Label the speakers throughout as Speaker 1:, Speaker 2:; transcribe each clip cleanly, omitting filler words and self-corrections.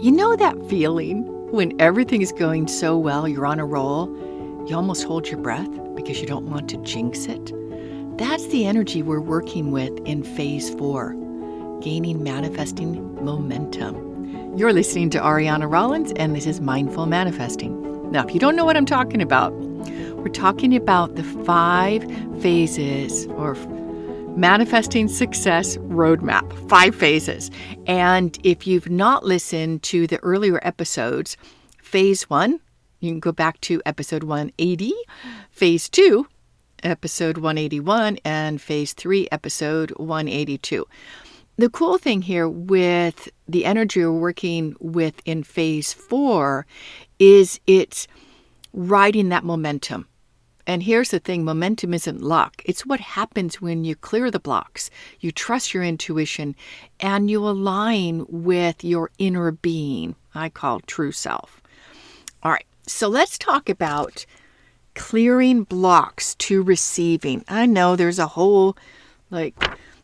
Speaker 1: You know that feeling when everything is going so well, you're on a roll, you almost hold your breath because you don't want to jinx it? That's the energy we're working with in phase 4, gaining manifesting momentum. You're listening to Ariana Rollins, and this is Mindful Manifesting. Now, if you don't know what I'm talking about, we're talking about the 5 phases or manifesting success roadmap, 5 phases. And if you've not listened to the earlier episodes, phase 1, you can go back to episode 180, phase 2, episode 181, and phase 3, episode 182. The cool thing here with the energy we're working with in phase 4 is it's riding that momentum. And here's the thing, momentum isn't luck. It's what happens when you clear the blocks, you trust your intuition, and you align with your inner being, I call true self. All right, so let's talk about clearing blocks to receiving. I know there's a whole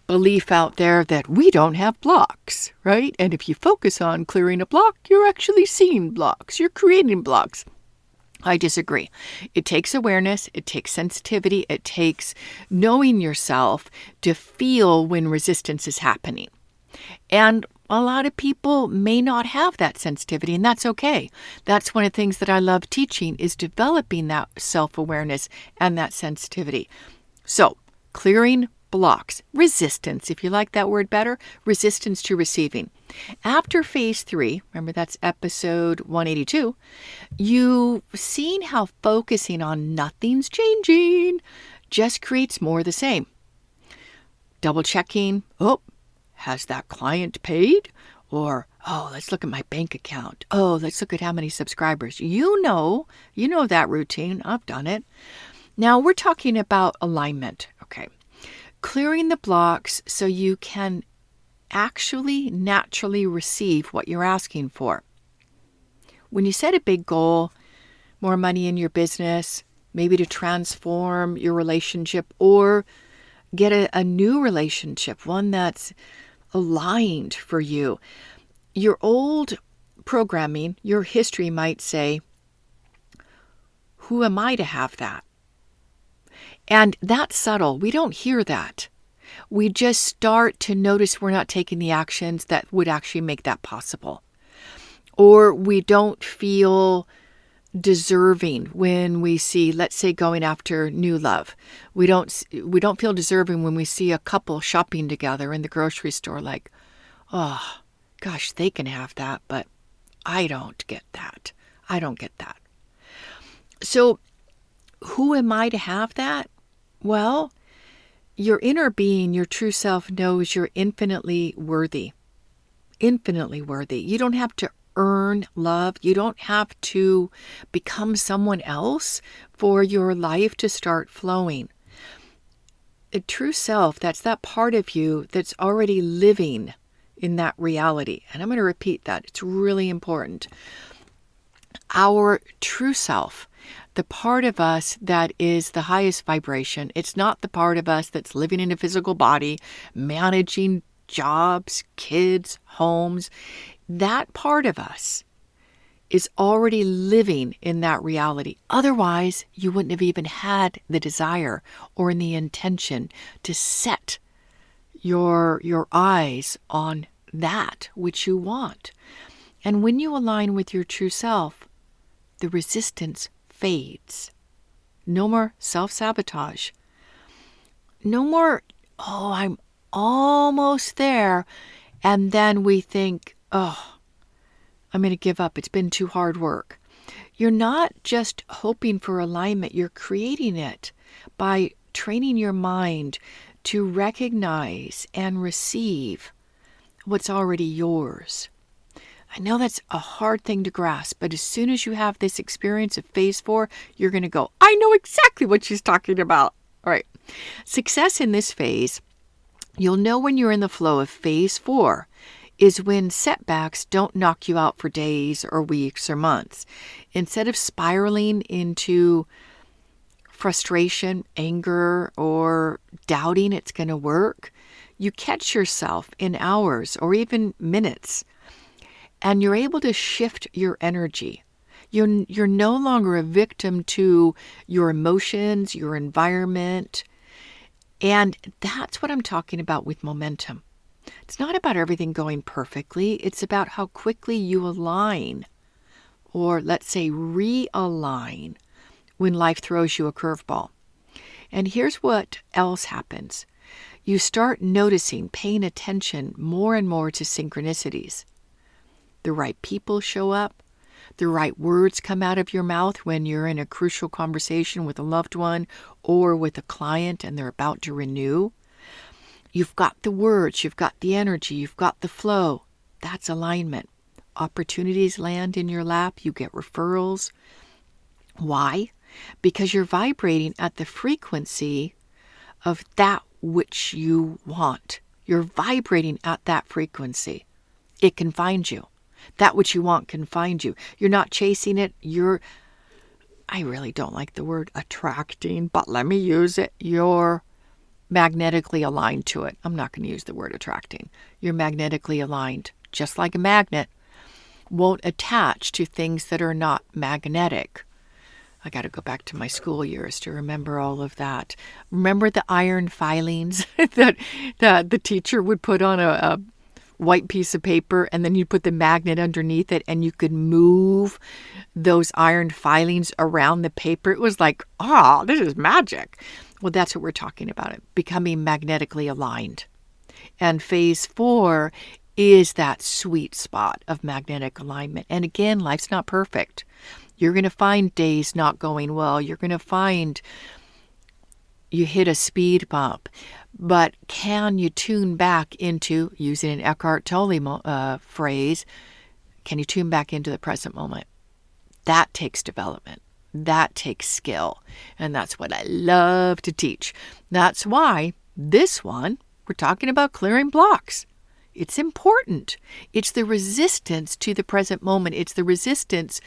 Speaker 1: belief out there that we don't have blocks, right? And if you focus on clearing a block, you're actually seeing blocks. You're creating blocks. I disagree. It takes awareness, it takes sensitivity, it takes knowing yourself to feel when resistance is happening. And a lot of people may not have that sensitivity, and that's okay. That's one of the things that I love teaching is developing that self-awareness and that sensitivity. So, clearing blocks, resistance, if you like that word better, resistance to receiving. After phase 3, remember that's episode 182, you've seen how focusing on nothing's changing just creates more of the same. Double checking, has that client paid? Or, let's look at my bank account. Let's look at how many subscribers. You know that routine. I've done it. Now we're talking about alignment, okay? Clearing the blocks so you can actually naturally receive what you're asking for. When you set a big goal, more money in your business, maybe to transform your relationship or get a new relationship, one that's aligned for you, your old programming, your history might say, who am I to have that? And that's subtle. We don't hear that. We just start to notice we're not taking the actions that would actually make that possible. Or we don't feel deserving when we see, let's say, going after new love. We don't feel deserving when we see a couple shopping together in the grocery store like, oh, gosh, they can have that, but I don't get that. I don't get that. So who am I to have that? Well, your inner being, your true self knows you're infinitely worthy. Infinitely worthy. You don't have to earn love. You don't have to become someone else for your life to start flowing. A true self, that's that part of you that's already living in that reality. And I'm going to repeat that. It's really important. Our true self, the part of us that is the highest vibration, it's not the part of us that's living in a physical body, managing jobs, kids, homes. That part of us is already living in that reality. Otherwise, you wouldn't have even had the desire or the intention to set your eyes on that which you want. And when you align with your true self, the resistance fades. No more self-sabotage. No more, I'm almost there. And then we think, I'm going to give up. It's been too hard work. You're not just hoping for alignment. You're creating it by training your mind to recognize and receive what's already yours. I know that's a hard thing to grasp, but as soon as you have this experience of phase 4, you're going to go, I know exactly what she's talking about. All right. Success in this phase, you'll know when you're in the flow of phase 4, is when setbacks don't knock you out for days or weeks or months. Instead of spiraling into frustration, anger, or doubting it's going to work, you catch yourself in hours or even minutes and you're able to shift your energy. You're no longer a victim to your emotions, your environment. And that's what I'm talking about with momentum. It's not about everything going perfectly. It's about how quickly you align, or let's say realign, when life throws you a curveball. And here's what else happens. You start noticing, paying attention more and more to synchronicities. The right people show up. The right words come out of your mouth when you're in a crucial conversation with a loved one or with a client and they're about to renew. You've got the words, you've got the energy, you've got the flow. That's alignment. Opportunities land in your lap, you get referrals. Why? Because you're vibrating at the frequency of that which you want. You're vibrating at that frequency. It can find you. That which you want can find you. You're not chasing it. I really don't like the word attracting, but let me use it. You're magnetically aligned to it. I'm not going to use the word attracting. You're magnetically aligned, just like a magnet won't attach to things that are not magnetic. I got to go back to my school years to remember all of that. Remember the iron filings that the teacher would put on a white piece of paper, and then you put the magnet underneath it, and you could move those iron filings around the paper. It was like, this is magic. Well, that's what we're talking about, it becoming magnetically aligned. And phase 4 is that sweet spot of magnetic alignment. And again, life's not perfect. You're going to find days not going well. You're going to find you hit a speed bump. But can you tune back into, using an Eckhart Tolle phrase, can you tune back into the present moment? That takes development. That takes skill. And that's what I love to teach. That's why this one, we're talking about clearing blocks. It's important. It's the resistance to the present moment. It's the resistance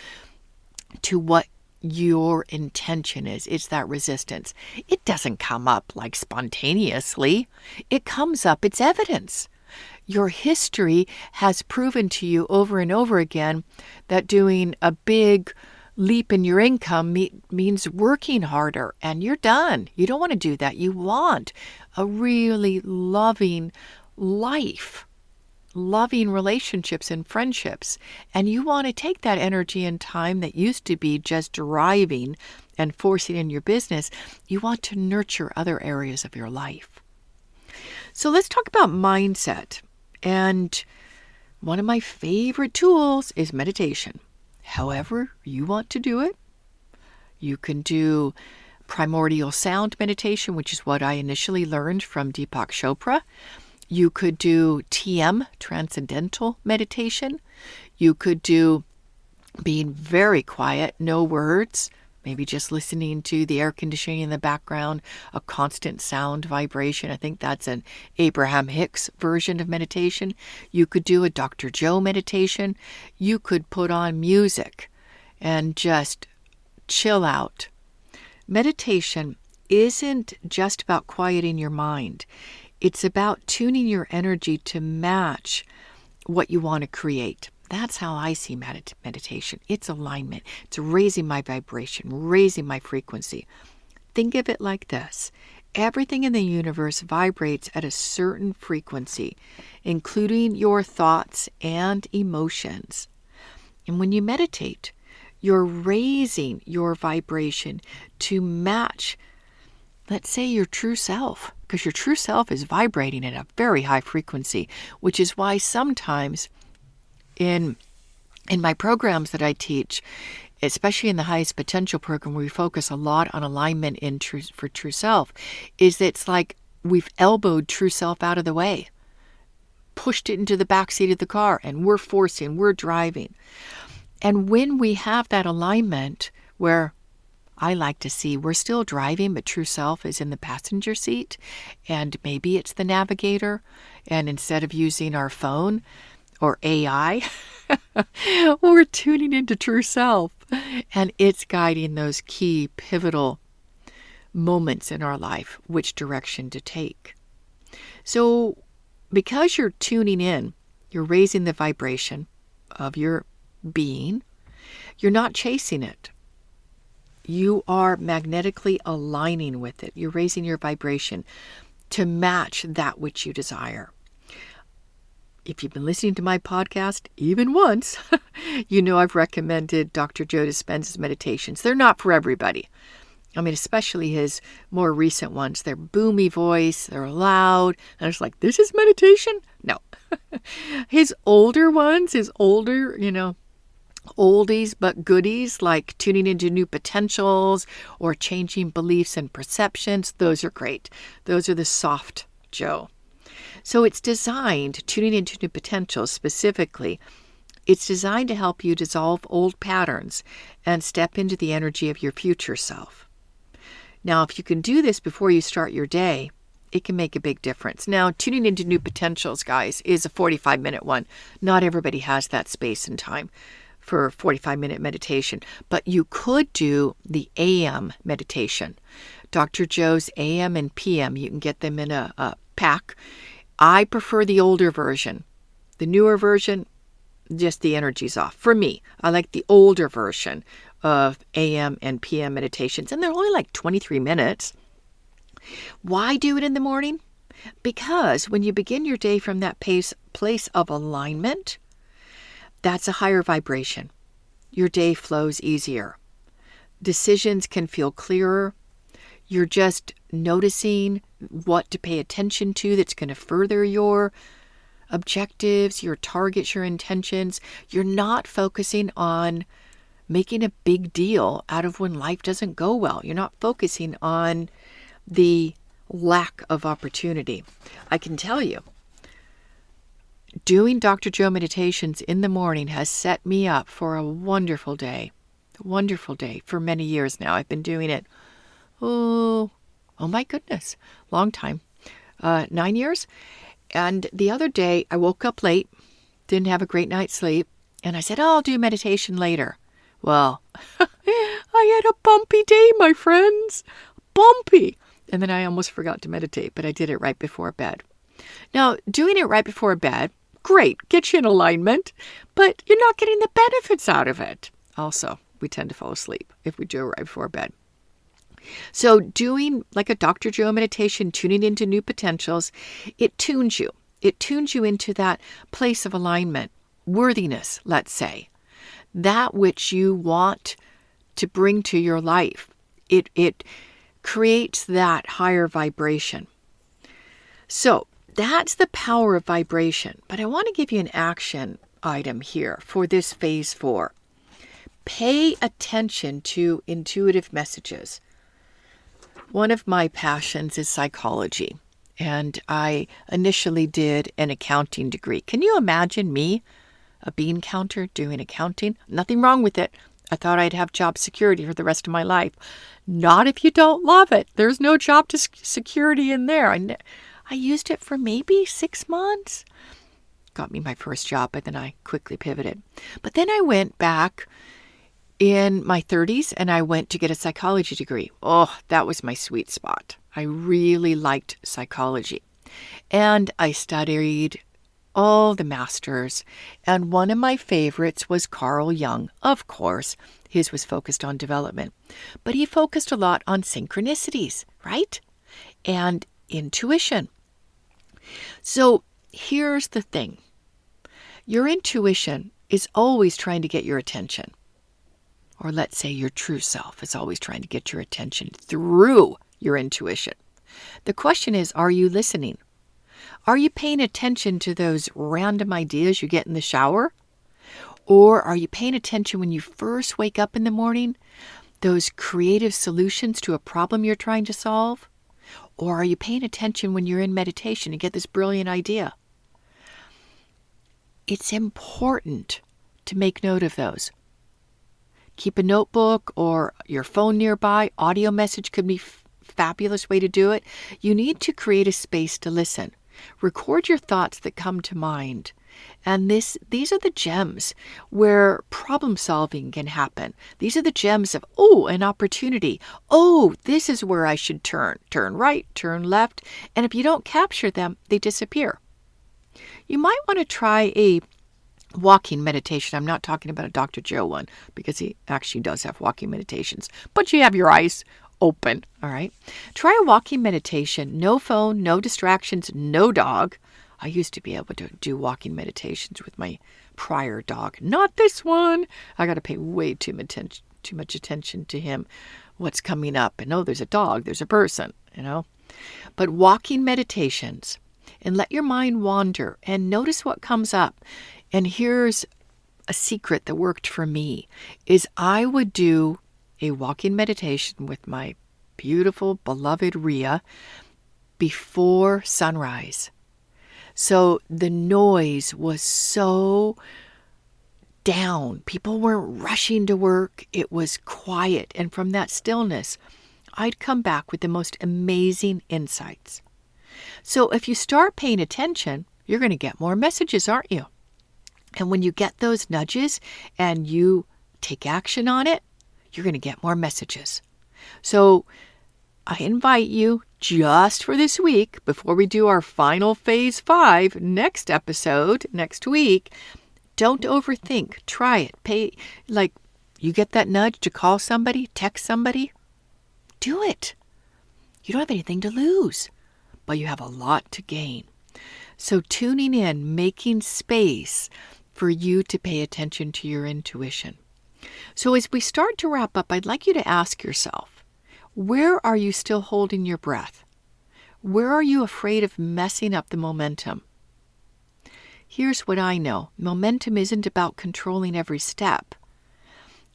Speaker 1: to what your intention is. It's that resistance. It doesn't come up like spontaneously. It comes up. It's evidence. Your history has proven to you over and over again that doing a big leap in your income means working harder, and you're done. You don't want to do that. You want a really loving life, loving relationships and friendships. And you want to take that energy and time that used to be just driving and forcing in your business. You want to nurture other areas of your life. So let's talk about mindset. And one of my favorite tools is meditation. However you want to do it. You can do primordial sound meditation, which is what I initially learned from Deepak Chopra. You could do TM, transcendental meditation. You could do being very quiet, no words, maybe just listening to the air conditioning in the background, a constant sound vibration. I think that's an Abraham Hicks version of meditation. You could do a Dr. Joe meditation. You could put on music and just chill out. Meditation isn't just about quieting your mind. It's about tuning your energy to match what you want to create. That's how I see meditation. It's alignment. It's raising my vibration, raising my frequency. Think of it like this. Everything in the universe vibrates at a certain frequency, including your thoughts and emotions. And when you meditate, you're raising your vibration to match, let's say, your true self, because your true self is vibrating at a very high frequency, which is why sometimes in my programs that I teach, especially in the highest potential program where we focus a lot on alignment for true self, is that it's like we've elbowed true self out of the way, pushed it into the back seat of the car, and we're forcing, we're driving. And when we have that alignment where I like to see we're still driving, but true self is in the passenger seat, and maybe it's the navigator, and instead of using our phone or AI, we're tuning into true self, and it's guiding those key pivotal moments in our life, which direction to take. So because you're tuning in, you're raising the vibration, of your being, you're not chasing it. You are magnetically aligning with it. You're raising your vibration to match that which you desire. If you've been listening to my podcast even once, you know I've recommended Dr. Joe Dispenza's meditations. They're not for everybody. I mean, especially his more recent ones. They're boomy voice, they're loud, and it's like, this is meditation? No. His older ones, oldies but goodies, like tuning into new potentials or changing beliefs and perceptions, those are great. Those are the soft Joe. So it's designed, tuning into new potentials specifically, it's designed to help you dissolve old patterns and step into the energy of your future self. Now, if you can do this before you start your day, it can make a big difference. Now, tuning into new potentials, guys, is a 45-minute one. Not everybody has that space and time for a 45-minute meditation, but you could do the AM meditation. Dr. Joe's AM and PM, you can get them in a pack. I prefer the older version. The newer version, just the energy's off. For me, I like the older version of AM and PM meditations, and they're only like 23 minutes. Why do it in the morning? Because when you begin your day from that place of alignment, that's a higher vibration. Your day flows easier. Decisions can feel clearer. You're just noticing what to pay attention to that's going to further your objectives, your targets, your intentions. You're not focusing on making a big deal out of when life doesn't go well. You're not focusing on the lack of opportunity. I can tell you, doing Dr. Joe meditations in the morning has set me up for a wonderful day. Wonderful day for many years now. I've been doing it, oh my goodness, long time, 9 years. And the other day I woke up late, didn't have a great night's sleep, and I said, I'll do meditation later. Well, I had a bumpy day, my friends. Bumpy. And then I almost forgot to meditate, but I did it right before bed. Now, doing it right before bed, great, gets you in alignment, but you're not getting the benefits out of it. Also, we tend to fall asleep if we do it right before bed. So doing like a Dr. Joe meditation, tuning into new potentials, it tunes you. It tunes you into that place of alignment, worthiness, let's say. That which you want to bring to your life. It creates that higher vibration. So that's the power of vibration. But I want to give you an action item here for this phase 4. Pay attention to intuitive messages. One of my passions is psychology, and I initially did an accounting degree. Can you imagine me, a bean counter, doing accounting? Nothing wrong with it. I thought I'd have job security for the rest of my life. Not if you don't love it. There's no job security in there. I used it for maybe 6 months. Got me my first job, but then I quickly pivoted. But then I went back in my 30s and I went to get a psychology degree. Oh, that was my sweet spot. I really liked psychology. And I studied all the masters. And one of my favorites was Carl Jung. Of course, his was focused on development. But he focused a lot on synchronicities, right? And intuition. So here's the thing. Your intuition is always trying to get your attention. Or let's say your true self is always trying to get your attention through your intuition. The question is, are you listening? Are you paying attention to those random ideas you get in the shower? Or are you paying attention when you first wake up in the morning? Those creative solutions to a problem you're trying to solve? Or are you paying attention when you're in meditation and get this brilliant idea? It's important to make note of those. Keep a notebook or your phone nearby. Audio message could be a fabulous way to do it. You need to create a space to listen. Record your thoughts that come to mind. And these are the gems where problem solving can happen. These are the gems of, an opportunity. This is where I should turn. Turn right, turn left. And if you don't capture them, they disappear. You might want to try a walking meditation. I'm not talking about a Dr. Joe one because he actually does have walking meditations, but you have your eyes open. All right. Try a walking meditation. No phone, no distractions, no dog. I used to be able to do walking meditations with my prior dog. Not this one. I got to pay way too much attention to him. What's coming up? And oh, there's a dog, there's a person, But walking meditations, and let your mind wander and notice what comes up. And here's a secret that worked for me is I would do a walking meditation with my beautiful, beloved Rhea before sunrise. So the noise was so down. People weren't rushing to work. It was quiet. And from that stillness, I'd come back with the most amazing insights. So if you start paying attention, you're going to get more messages, aren't you? And when you get those nudges and you take action on it, you're going to get more messages. So I invite you just for this week, before we do our final phase 5 next episode, next week, don't overthink. Try it. You get that nudge to call somebody, text somebody, do it. You don't have anything to lose, but you have a lot to gain. So tuning in, making space for you to pay attention to your intuition. So as we start to wrap up, I'd like you to ask yourself, where are you still holding your breath? Where are you afraid of messing up the momentum? Here's what I know. Momentum isn't about controlling every step.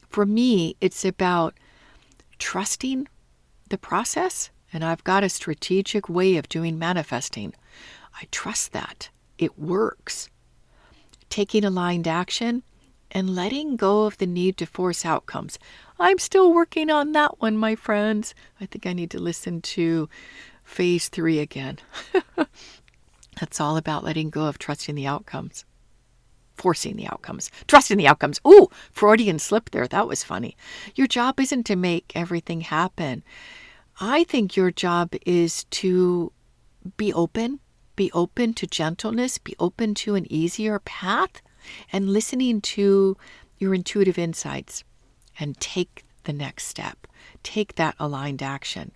Speaker 1: For me, it's about trusting the process, and I've got a strategic way of doing manifesting. I trust that. It works. Taking aligned action and letting go of the need to force outcomes. I'm still working on that one, my friends. I think I need to listen to phase 3 again. That's all about letting go of trusting the outcomes. Forcing the outcomes. Trusting the outcomes. Ooh, Freudian slip there. That was funny. Your job isn't to make everything happen. I think your job is to be open to gentleness, be open to an easier path, and listening to your intuitive insights, and take the next step. Take that aligned action.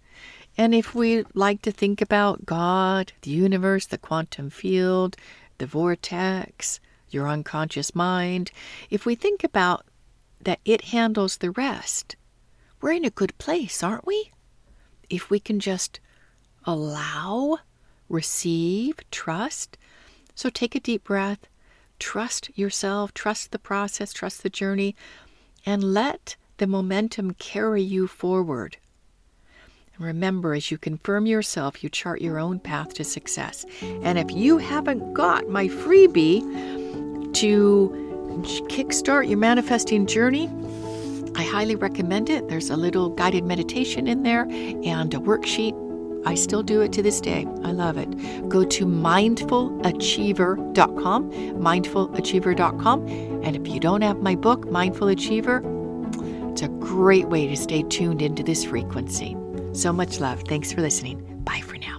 Speaker 1: And if we like to think about God, the universe, the quantum field, the vortex, your unconscious mind, if we think about that it handles the rest, we're in a good place, aren't we? If we can just allow, receive, trust. So take a deep breath, trust yourself, trust the process, trust the journey, and let the momentum carry you forward. And remember, as you confirm yourself, you chart your own path to success. And if you haven't got my freebie to kickstart your manifesting journey, I highly recommend it. There's a little guided meditation in there and a worksheet. I still do it to this day. I love it. Go to mindfulachiever.com, mindfulachiever.com. And if you don't have my book, Mindful Achiever, it's a great way to stay tuned into this frequency. So much love. Thanks for listening. Bye for now.